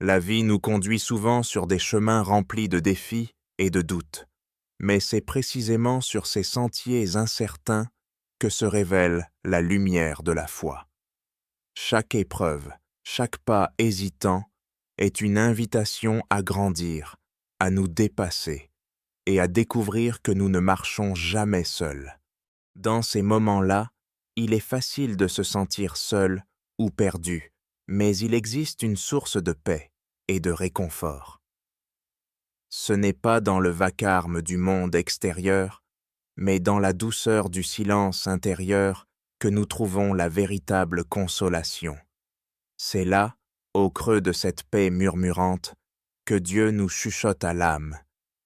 La vie nous conduit souvent sur des chemins remplis de défis et de doutes, mais c'est précisément sur ces sentiers incertains que se révèle la lumière de la foi. Chaque épreuve, chaque pas hésitant est une invitation à grandir, à nous dépasser et à découvrir que nous ne marchons jamais seuls. Dans ces moments-là, il est facile de se sentir seul ou perdu, mais il existe une source de paix et de réconfort. Ce n'est pas dans le vacarme du monde extérieur, mais dans la douceur du silence intérieur que nous trouvons la véritable consolation. C'est là, au creux de cette paix murmurante, que Dieu nous chuchote à l'âme.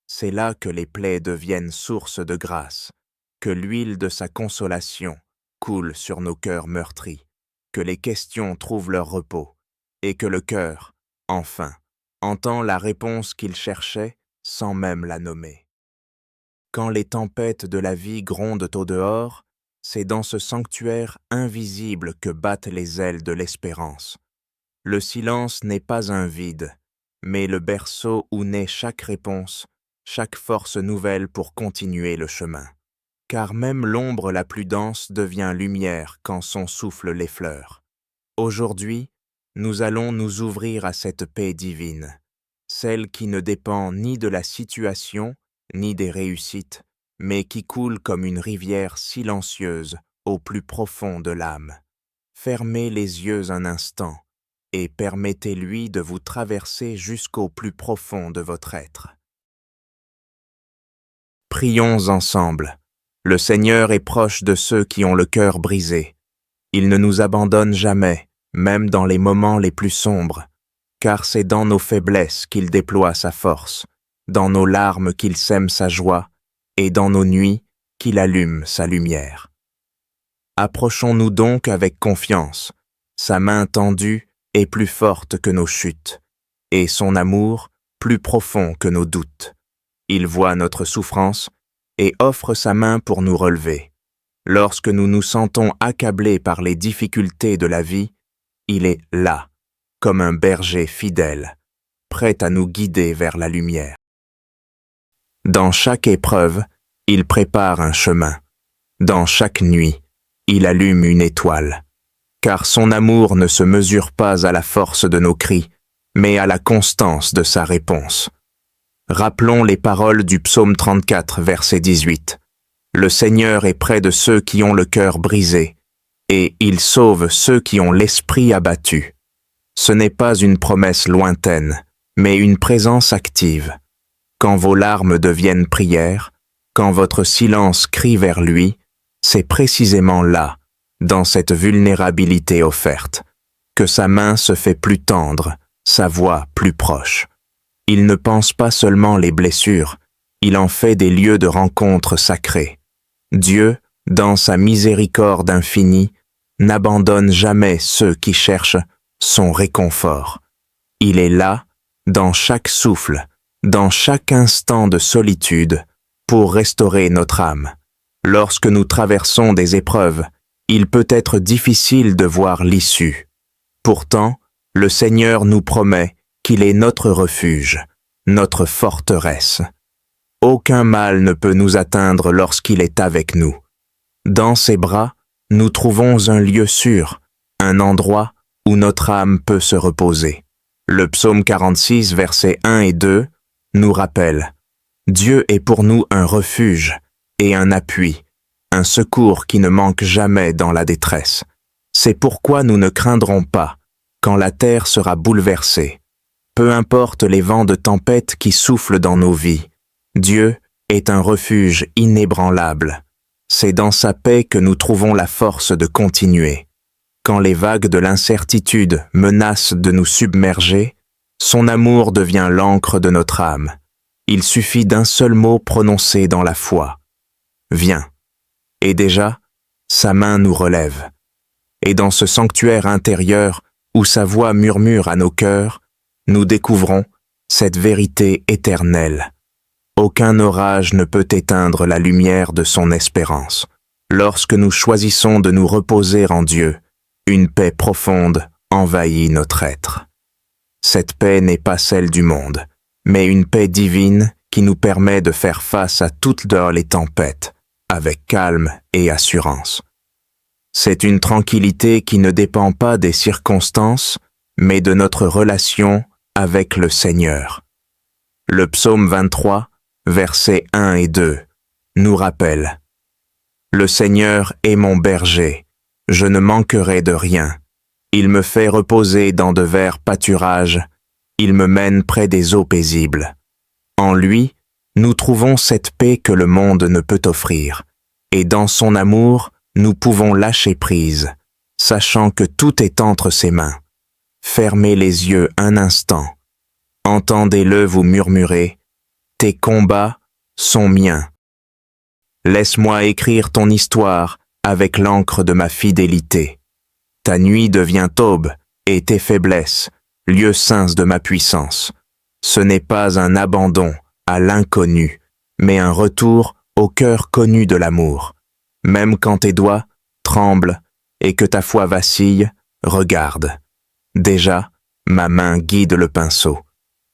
C'est là que les plaies deviennent source de grâce, que l'huile de sa consolation coule sur nos cœurs meurtris, que les questions trouvent leur repos, et que le cœur, enfin, entend la réponse qu'il cherchait sans même la nommer. Quand les tempêtes de la vie grondent au dehors, c'est dans ce sanctuaire invisible que battent les ailes de l'espérance. Le silence n'est pas un vide, mais le berceau où naît chaque réponse, chaque force nouvelle pour continuer le chemin. Car même l'ombre la plus dense devient lumière quand son souffle l'effleure. Aujourd'hui, nous allons nous ouvrir à cette paix divine, celle qui ne dépend ni de la situation, ni des réussites, mais qui coule comme une rivière silencieuse au plus profond de l'âme. Fermez les yeux un instant et permettez-lui de vous traverser jusqu'au plus profond de votre être. Prions ensemble. Le Seigneur est proche de ceux qui ont le cœur brisé. Il ne nous abandonne jamais, même dans les moments les plus sombres, car c'est dans nos faiblesses qu'il déploie sa force, dans nos larmes qu'il sème sa joie, et dans nos nuits qu'il allume sa lumière. Approchons-nous donc avec confiance. Sa main tendue est plus forte que nos chutes, et son amour plus profond que nos doutes. Il voit notre souffrance et offre sa main pour nous relever. Lorsque nous nous sentons accablés par les difficultés de la vie, il est là, comme un berger fidèle, prêt à nous guider vers la lumière. Dans chaque épreuve, il prépare un chemin. Dans chaque nuit, il allume une étoile. Car son amour ne se mesure pas à la force de nos cris, mais à la constance de sa réponse. Rappelons les paroles du psaume 34, verset 18. Le Seigneur est près de ceux qui ont le cœur brisé, et il sauve ceux qui ont l'esprit abattu. Ce n'est pas une promesse lointaine, mais une présence active. Quand vos larmes deviennent prières, quand votre silence crie vers lui, c'est précisément là, dans cette vulnérabilité offerte, que sa main se fait plus tendre, sa voix plus proche. Il ne pense pas seulement les blessures, il en fait des lieux de rencontre sacrés. Dieu, dans sa miséricorde infinie, n'abandonne jamais ceux qui cherchent son réconfort. Il est là, dans chaque souffle, dans chaque instant de solitude, pour restaurer notre âme. Lorsque nous traversons des épreuves, il peut être difficile de voir l'issue. Pourtant, le Seigneur nous promet qu'il est notre refuge, notre forteresse. Aucun mal ne peut nous atteindre lorsqu'il est avec nous. Dans ses bras, nous trouvons un lieu sûr, un endroit où notre âme peut se reposer. Le psaume 46, versets 1 et 2, nous rappelle « Dieu est pour nous un refuge et un appui, un secours qui ne manque jamais dans la détresse. C'est pourquoi nous ne craindrons pas quand la terre sera bouleversée. Peu importe les vents de tempête qui soufflent dans nos vies, Dieu est un refuge inébranlable. C'est dans sa paix que nous trouvons la force de continuer. Quand les vagues de l'incertitude menacent de nous submerger, son amour devient l'encre de notre âme. Il suffit d'un seul mot prononcé dans la foi. Viens. Et déjà, sa main nous relève. Et dans ce sanctuaire intérieur où sa voix murmure à nos cœurs, nous découvrons cette vérité éternelle. Aucun orage ne peut éteindre la lumière de son espérance. Lorsque nous choisissons de nous reposer en Dieu, une paix profonde envahit notre être. Cette paix n'est pas celle du monde, mais une paix divine qui nous permet de faire face à toutes les tempêtes, avec calme et assurance. C'est une tranquillité qui ne dépend pas des circonstances, mais de notre relation avec le Seigneur. Le psaume 23, versets 1 et 2, nous rappelle: Le Seigneur est mon berger, je ne manquerai de rien. Il me fait reposer dans de verts pâturages, il me mène près des eaux paisibles. En lui, nous trouvons cette paix que le monde ne peut offrir, et dans son amour, nous pouvons lâcher prise, sachant que tout est entre ses mains. Fermez les yeux un instant. Entendez-le vous murmurer: Tes combats sont miens. Laisse-moi écrire ton histoire avec l'encre de ma fidélité. Ta nuit devient aube et tes faiblesses, lieux saints de ma puissance. Ce n'est pas un abandon à l'inconnu, mais un retour au cœur connu de l'amour. Même quand tes doigts tremblent et que ta foi vacille, regarde. Déjà, ma main guide le pinceau.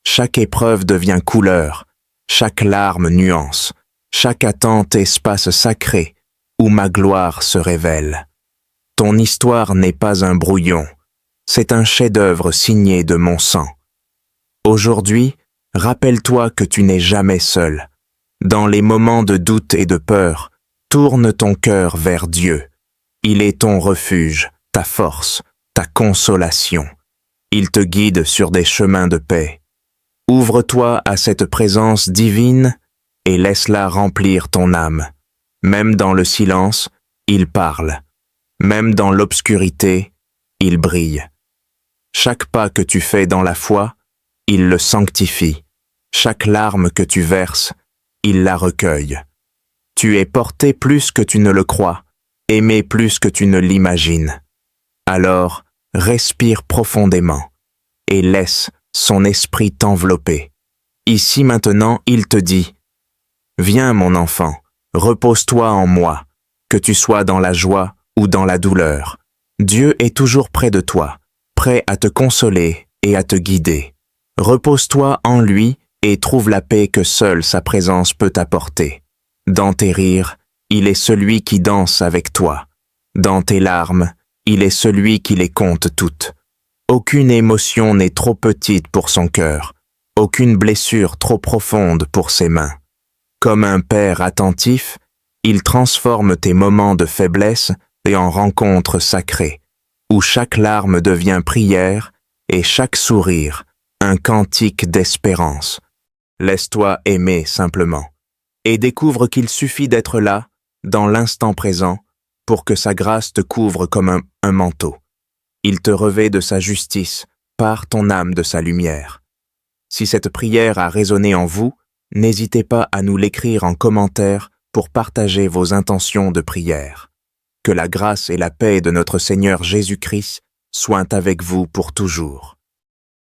Chaque épreuve devient couleur, chaque larme nuance, chaque attente espace sacré où ma gloire se révèle. Ton histoire n'est pas un brouillon, c'est un chef-d'œuvre signé de mon sang. Aujourd'hui, rappelle-toi que tu n'es jamais seul. Dans les moments de doute et de peur, tourne ton cœur vers Dieu. Il est ton refuge, ta force, ta consolation. Il te guide sur des chemins de paix. Ouvre-toi à cette présence divine et laisse-la remplir ton âme. Même dans le silence, il parle. Même dans l'obscurité, il brille. Chaque pas que tu fais dans la foi, il le sanctifie. Chaque larme que tu verses, il la recueille. Tu es porté plus que tu ne le crois, aimé plus que tu ne l'imagines. Alors, respire profondément et laisse son esprit t'envelopper. Ici maintenant, il te dit: Viens mon enfant, repose-toi en moi, que tu sois dans la joie ou dans la douleur. Dieu est toujours près de toi, prêt à te consoler et à te guider. Repose-toi en lui et trouve la paix que seule sa présence peut t'apporter. Dans tes rires, il est celui qui danse avec toi. Dans tes larmes, il est celui qui les compte toutes. Aucune émotion n'est trop petite pour son cœur, aucune blessure trop profonde pour ses mains. Comme un père attentif, il transforme tes moments de faiblesse en rencontres sacrées, où chaque larme devient prière et chaque sourire un cantique d'espérance. Laisse-toi aimer simplement, et découvre qu'il suffit d'être là, dans l'instant présent, pour que sa grâce te couvre comme un manteau. Il te revêt de sa justice, par ton âme de sa lumière. Si cette prière a résonné en vous, n'hésitez pas à nous l'écrire en commentaire pour partager vos intentions de prière. Que la grâce et la paix de notre Seigneur Jésus-Christ soient avec vous pour toujours.